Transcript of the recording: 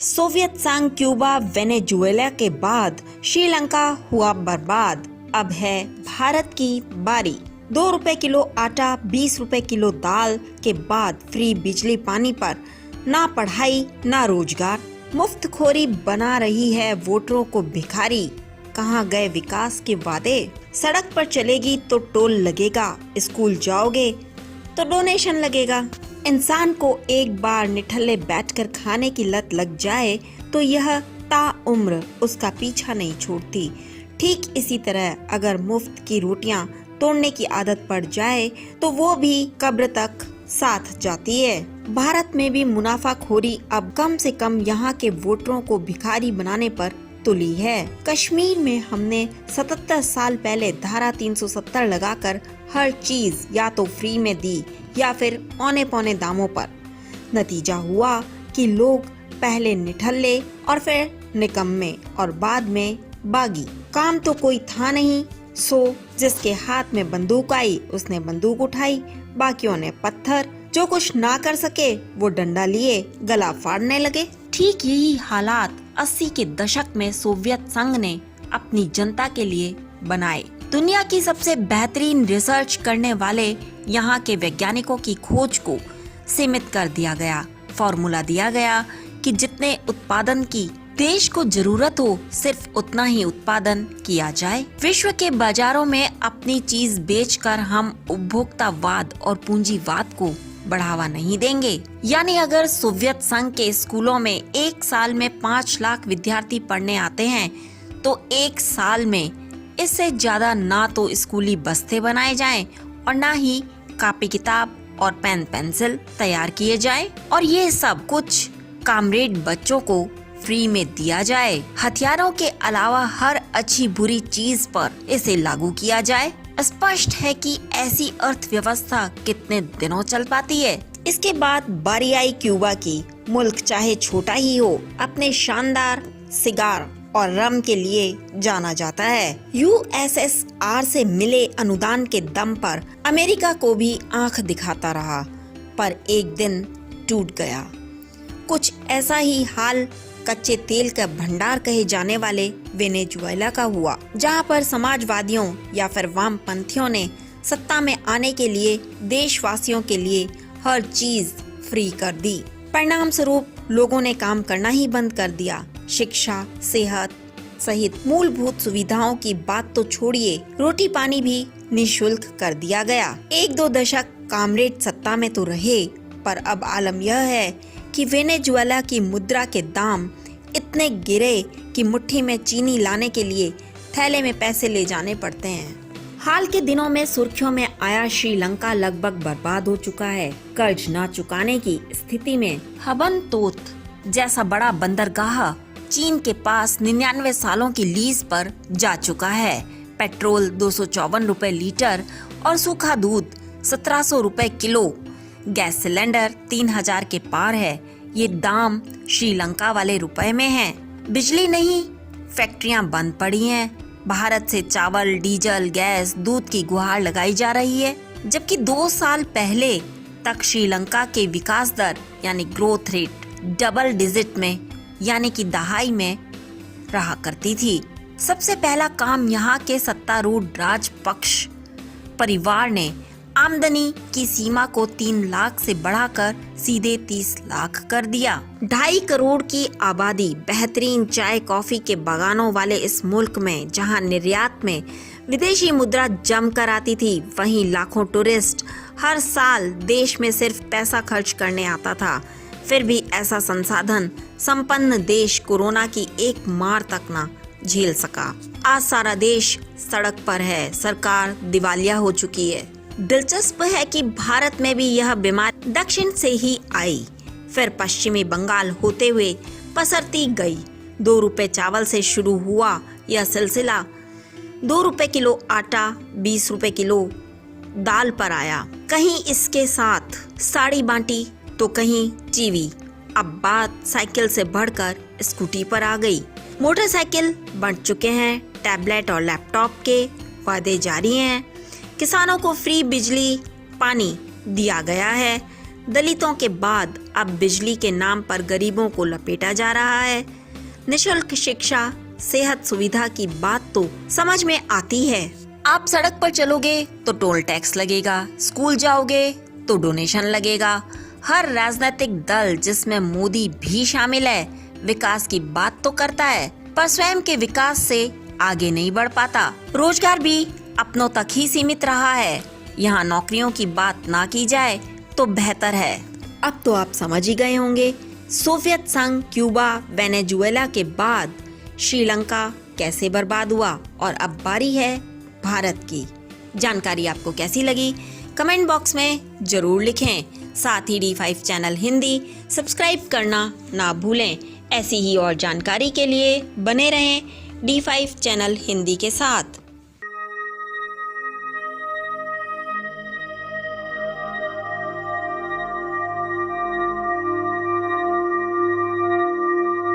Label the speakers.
Speaker 1: Soviet संघ, Cuba, Venezuela के बाद श्रीलंका हुआ बर्बाद। अब है भारत की बारी। 2 रुपए किलो आटा, 20 रुपए किलो दाल के बाद फ्री बिजली पानी पर ना पढ़ाई ना रोजगार। मुफ्तखोरी बना रही है वोटरों को भिखारी। कहाँ गए विकास के वादे? सड़क पर चलेगी तो टोल लगेगा, स्कूल जाओगे तो डोनेशन लगेगा। इंसान को एक बार निठल्ले बैठकर खाने की लत लग जाए तो यह ताउम्र उसका पीछा नहीं छोड़ती। ठीक इसी तरह अगर मुफ्त की रोटियां तोड़ने की आदत पड़ जाए तो वो भी कब्र तक साथ जाती है। भारत में भी मुनाफाखोरी अब कम से कम यहाँ के वोटरों को भिखारी बनाने पर तुली है। कश्मीर में हमने 77 साल पहले धारा 370 लगाकर हर चीज या तो फ्री में दी या फिर औने पौने दामों पर। नतीजा हुआ कि लोग पहले निठल्ले और फिर निकम्मे और बाद में बागी। काम तो कोई था नहीं, सो जिसके हाथ में बंदूक आई उसने बंदूक उठाई, बाकियों ने पत्थर। जो कुछ ना कर सके वो डंडा लिए गला फाड़ने लगे। ठीक यही हालात 80 के दशक में सोवियत संघ ने अपनी जनता के लिए बनाए। दुनिया की सबसे बेहतरीन रिसर्च करने वाले यहाँ के वैज्ञानिकों की खोज को सीमित कर दिया गया। फॉर्मूला दिया गया कि जितने उत्पादन की देश को जरूरत हो सिर्फ उतना ही उत्पादन किया जाए। विश्व के बाजारों में अपनी चीज बेचकर हम उपभोक्तावाद और पूंजीवाद को बढ़ावा नहीं देंगे। यानी अगर सोवियत संघ के स्कूलों में एक साल में 5 लाख विद्यार्थी पढ़ने आते हैं तो एक साल में इससे ज्यादा ना तो स्कूली बस्ते बनाए जाएं और ना ही कॉपी किताब और पेन पेंसिल तैयार किए जाएं, और ये सब कुछ कामरेड बच्चों को फ्री में दिया जाए। हथियारों के अलावा हर अच्छी बुरी चीज पर इसे लागू किया जाए। स्पष्ट है कि ऐसी अर्थव्यवस्था कितने दिनों चल पाती है। इसके बाद बारी आई क्यूबा की। मुल्क चाहे छोटा ही हो, अपने शानदार सिगार और रम के लिए जाना जाता है। यूएसएसआर से मिले अनुदान के दम पर अमेरिका को भी आंख दिखाता रहा, पर एक दिन टूट गया। कुछ ऐसा ही हाल कच्चे तेल का भंडार कहे जाने वाले वेनेजुएला का हुआ, जहां पर समाजवादियों या फिर वामपंथियों ने सत्ता में आने के लिए देशवासियों के लिए हर चीज फ्री कर दी। परिणाम स्वरूप लोगों ने काम करना ही बंद कर दिया। शिक्षा, सेहत सहित मूलभूत सुविधाओं की बात तो छोड़िए, रोटी पानी भी निःशुल्क कर दिया गया। 1-2 दशक कामरेड सत्ता में तो रहे, पर अब आलम यह है कि वेनेजुएला की मुद्रा के दाम इतने गिरे कि मुट्ठी में चीनी लाने के लिए थैले में पैसे ले जाने पड़ते हैं। हाल के दिनों में सुर्खियों में आया श्रीलंका लगभग बर्बाद हो चुका है। कर्ज न चुकाने की स्थिति में हबनतोत जैसा बड़ा बंदरगाह चीन के पास 99 सालों की लीज पर जा चुका है। पेट्रोल 254 रुपए लीटर और सूखा दूध 1700 रुपए किलो। गैस सिलेंडर 3000 के पार है। ये दाम श्रीलंका वाले रुपए में है। बिजली नहीं, फैक्ट्रियां बंद पड़ी हैं। भारत से चावल, डीजल, गैस, दूध की गुहार लगाई जा रही है, जबकि 2 साल पहले तक श्रीलंका के विकास दर यानी ग्रोथ रेट डबल डिजिट में यानी कि दहाई में रहा करती थी। सबसे पहला काम यहाँ के सत्तारूढ़ राजपक्ष परिवार ने आमदनी की सीमा को 3 लाख से बढ़ाकर सीधे 30 लाख कर दिया। 2.5 करोड़ की आबादी, बेहतरीन चाय कॉफी के बागानों वाले इस मुल्क में जहां निर्यात में विदेशी मुद्रा जमकर आती थी, वहीं लाखों टूरिस्ट हर साल देश में सिर्फ पैसा खर्च करने आता था। फिर भी ऐसा संसाधन संपन्न देश कोरोना की एक मार तक न झेल सका। आज सारा देश सड़क पर है, सरकार दिवालिया हो चुकी है। दिलचस्प है कि भारत में भी यह बीमारी दक्षिण से ही आई, फिर पश्चिमी बंगाल होते हुए पसरती गई। 2 रुपए चावल से शुरू हुआ यह सिलसिला 2 रुपए किलो आटा, 20 रुपए किलो दाल पर आया। कहीं इसके साथ साड़ी बांटी तो कहीं टीवी। अब बात साइकिल से बढ़कर स्कूटी पर आ गई। मोटरसाइकिल बढ़ चुके हैं, टैबलेट और लैपटॉप के वादे जारी हैं। किसानों को फ्री बिजली पानी दिया गया है। दलितों के बाद अब बिजली के नाम पर गरीबों को लपेटा जा रहा है। निशुल्क शिक्षा, सेहत सुविधा की बात तो समझ में आती है। आप सड़क पर चलोगे तो टोल टैक्स लगेगा, स्कूल जाओगे तो डोनेशन लगेगा। हर राजनीतिक दल, जिसमें मोदी भी शामिल है, विकास की बात तो करता है, पर स्वयं के विकास से आगे नहीं बढ़ पाता। रोजगार भी अपनों तक ही सीमित रहा है। यहाँ नौकरियों की बात ना की जाए तो बेहतर है। अब तो आप समझ ही गए होंगे, सोवियत संघ, क्यूबा, वेनेजुएला के बाद श्रीलंका कैसे बर्बाद हुआ और अब बारी है भारत की। जानकारी आपको कैसी लगी कमेंट बॉक्स में जरूर लिखें। साथ ही D5 चैनल हिंदी सब्सक्राइब करना ना भूलें। ऐसी ही और जानकारी के लिए बने रहें D5 चैनल हिंदी के साथ।